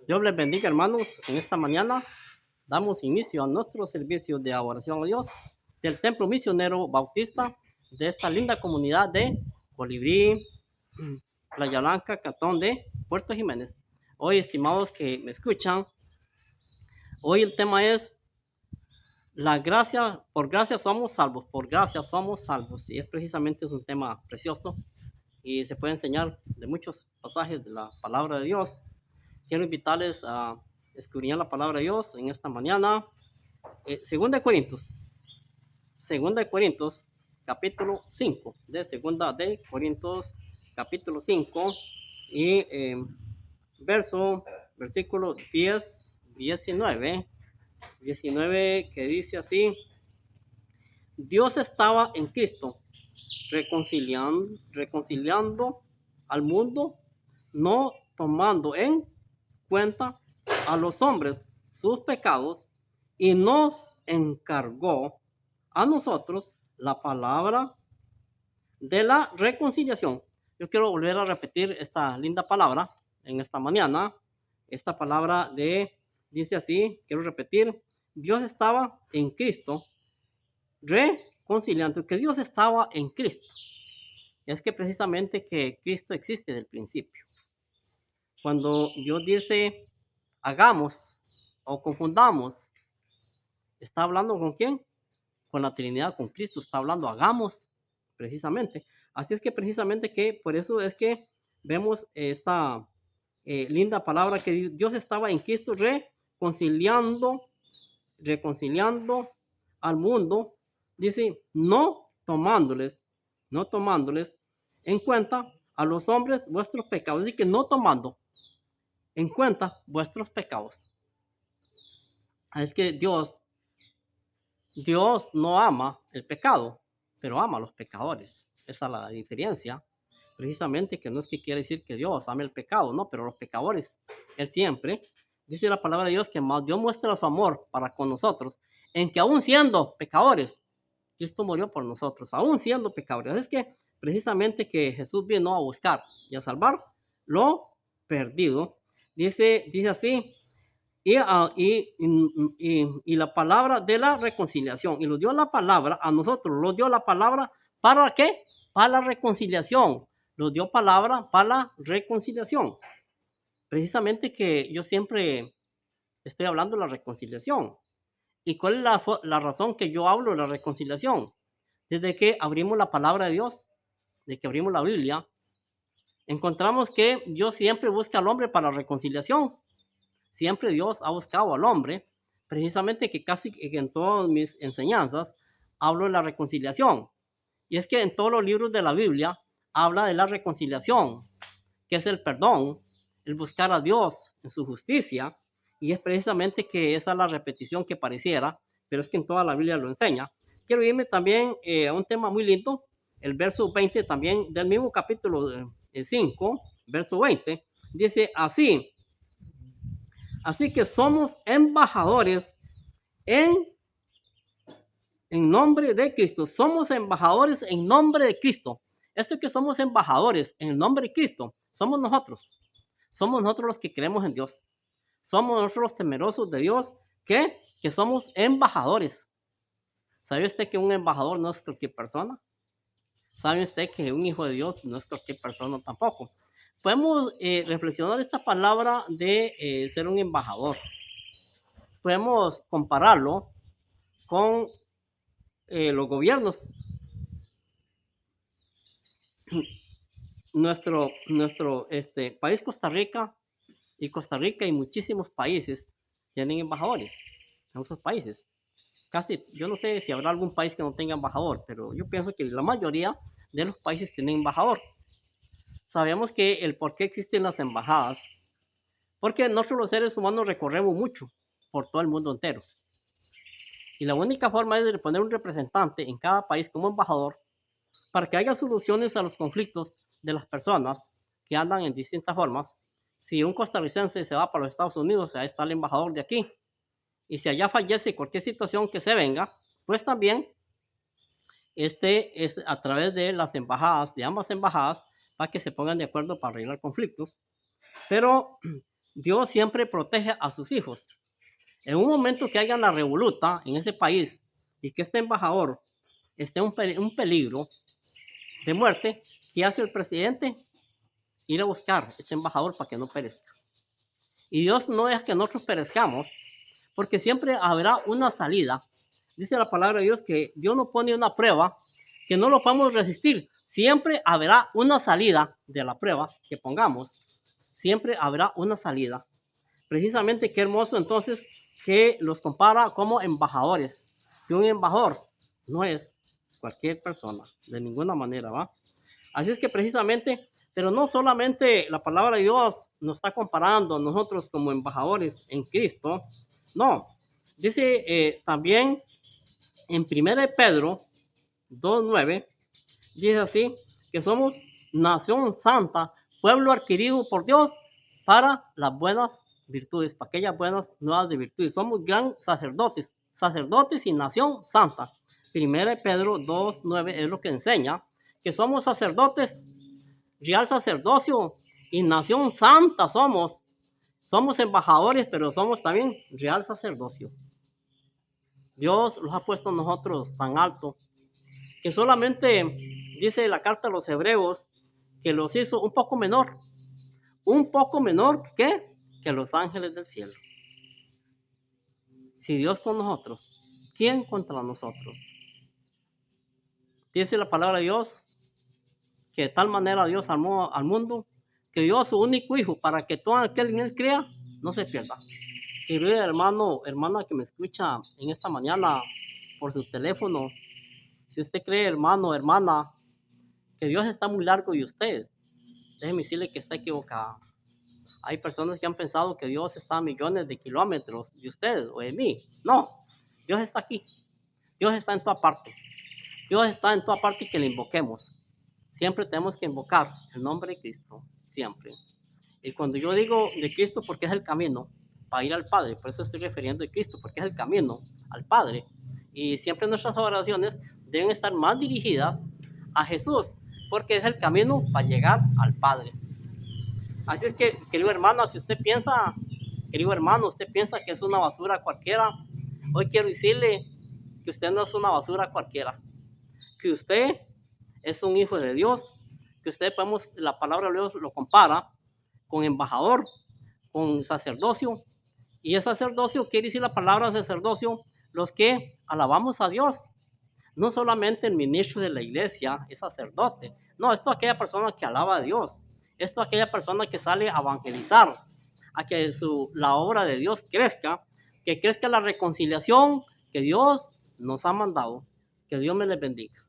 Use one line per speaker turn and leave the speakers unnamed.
Dios les bendiga, hermanos. En esta mañana damos inicio a nuestro servicio de adoración a Dios del Templo Misionero Bautista de esta linda comunidad de Colibrí, Playa Blanca, Cantón de Puerto Jiménez. Hoy, estimados que me escuchan, hoy el tema es la gracia, por gracia somos salvos, por gracia somos salvos. Y es precisamente un tema precioso y se puede enseñar de muchos pasajes de la palabra de Dios. Quiero invitarles a escudriñar la palabra de Dios en esta mañana. Segunda de Corintios, capítulo 5, de Segunda de Corintios, capítulo 5, y versículo 10, 19, que dice así: Dios estaba en Cristo, reconciliando al mundo, no tomando en cuenta a los hombres sus pecados, y nos encargó a nosotros la palabra de la reconciliación. Yo quiero volver a repetir esta linda palabra en esta mañana. Esta palabra dice así, quiero repetir: Dios estaba en Cristo, reconciliando, que Dios estaba en Cristo. Es que precisamente que Cristo existe desde el principio. Cuando Dios dice hagamos o confundamos, ¿está hablando con quién? Con la Trinidad, con Cristo. Está hablando hagamos, precisamente. Así es que precisamente que por eso es que vemos esta linda palabra que Dios estaba en Cristo reconciliando al mundo. Dice, no tomándoles en cuenta a los hombres vuestros pecados. Así que no tomando en cuenta vuestros pecados. Es que Dios no ama el pecado, pero ama a los pecadores. Esa es la diferencia. Precisamente que no es que quiere decir que Dios ame el pecado, no, pero los pecadores, Él siempre, dice la palabra de Dios, que Dios muestra su amor para con nosotros, en que aún siendo pecadores, Cristo murió por nosotros, aún siendo pecadores. Es que precisamente que Jesús vino a buscar y a salvar lo perdido. Dice así, y la palabra de la reconciliación, y nos dio la palabra a nosotros, nos dio la palabra ¿para qué? Para la reconciliación, nos dio palabra para la reconciliación. Precisamente que yo siempre estoy hablando de la reconciliación. ¿Y cuál es la razón que yo hablo de la reconciliación? Desde que abrimos la palabra de Dios, desde que abrimos la Biblia, encontramos que Dios siempre busca al hombre para la reconciliación. Siempre Dios ha buscado al hombre, precisamente que casi en todas mis enseñanzas hablo de la reconciliación. Y es que en todos los libros de la Biblia habla de la reconciliación, que es el perdón, el buscar a Dios en su justicia. Y es precisamente que esa es la repetición que pareciera, pero es que en toda la Biblia lo enseña. Quiero irme también a un tema muy lindo, el verso 20 también del mismo capítulo 5, verso 20, dice así: así que somos embajadores en nombre de Cristo. Somos embajadores en nombre de Cristo. Esto que somos embajadores en el nombre de Cristo, somos nosotros. Somos nosotros los que creemos en Dios. Somos nosotros los temerosos de Dios que somos embajadores. ¿Sabe usted que un embajador no es cualquier persona? ¿Sabe usted que un hijo de Dios no es cualquier persona tampoco? Podemos reflexionar esta palabra de ser un embajador. Podemos compararlo con los gobiernos. Nuestro país Costa Rica y muchísimos países tienen embajadores en otros países. Casi, yo no sé si habrá algún país que no tenga embajador, pero yo pienso que la mayoría de los países tienen embajador. Sabemos que el por qué existen las embajadas, porque nosotros los seres humanos recorremos mucho por todo el mundo entero. Y la única forma es de poner un representante en cada país como embajador para que haya soluciones a los conflictos de las personas que andan en distintas formas. Si un costarricense se va para los Estados Unidos, ahí está el embajador de aquí. Y si allá fallece cualquier situación que se venga, pues también es a través de las embajadas, de ambas embajadas, para que se pongan de acuerdo para arreglar conflictos. Pero Dios siempre protege a sus hijos. En un momento que haya una revoluta en ese país y que este embajador esté en un peligro de muerte, ¿qué hace el presidente? Ir a buscar a este embajador para que no perezca. Y Dios no deja que nosotros perezcamos, porque siempre habrá una salida. Dice la palabra de Dios que Dios no pone una prueba que no lo podamos resistir. Siempre habrá una salida de la prueba que pongamos. Siempre habrá una salida. Precisamente qué hermoso entonces que los compara como embajadores. Que un embajador no es cualquier persona, de ninguna manera, ¿va? Así es que precisamente, pero no solamente la palabra de Dios nos está comparando a nosotros como embajadores en Cristo, no. Dice también en 1 Pedro 2:9, dice así, que somos nación santa, pueblo adquirido por Dios para las buenas virtudes, para aquellas buenas nuevas de virtudes. Somos gran sacerdotes, sacerdotes y nación santa. 1 Pedro 2:9 es lo que enseña que somos sacerdotes, real sacerdocio y nación santa somos. Somos embajadores, pero somos también real sacerdocio. Dios los ha puesto a nosotros tan alto que solamente dice la carta a los hebreos que los hizo un poco menor que los ángeles del cielo. Si Dios con nosotros, ¿quién contra nosotros? Dice la palabra de Dios que de tal manera Dios amó al mundo que dio a su único hijo para que todo aquel en él crea no se pierda. Querido hermano, hermana que me escucha en esta mañana por su teléfono, si usted cree, hermano, hermana, que Dios está muy largo de usted, déjeme decirle que está equivocada. Hay personas que han pensado que Dios está a millones de kilómetros de usted o de mí. No, Dios está aquí. Dios está en toda parte. Dios está en toda parte que le invoquemos. Siempre tenemos que invocar el nombre de Cristo, siempre. Y cuando yo digo de Cristo, porque es el camino para ir al Padre, por eso estoy refiriendo a Cristo, porque es el camino al Padre. Y siempre nuestras oraciones deben estar más dirigidas a Jesús, porque es el camino para llegar al Padre. Así es que, querido hermano, si usted piensa, querido hermano, usted piensa que es una basura cualquiera, hoy quiero decirle que usted no es una basura cualquiera, que usted es un hijo de Dios, que usted, la palabra de Dios lo compara con embajador, con sacerdocio, y el sacerdocio quiere decir la palabra sacerdocio, los que alabamos a Dios. No solamente el ministro de la iglesia es sacerdote, no, esto es aquella persona que alaba a Dios, esto es aquella persona que sale a evangelizar, a que la obra de Dios crezca, que crezca la reconciliación que Dios nos ha mandado. Que Dios me les bendiga.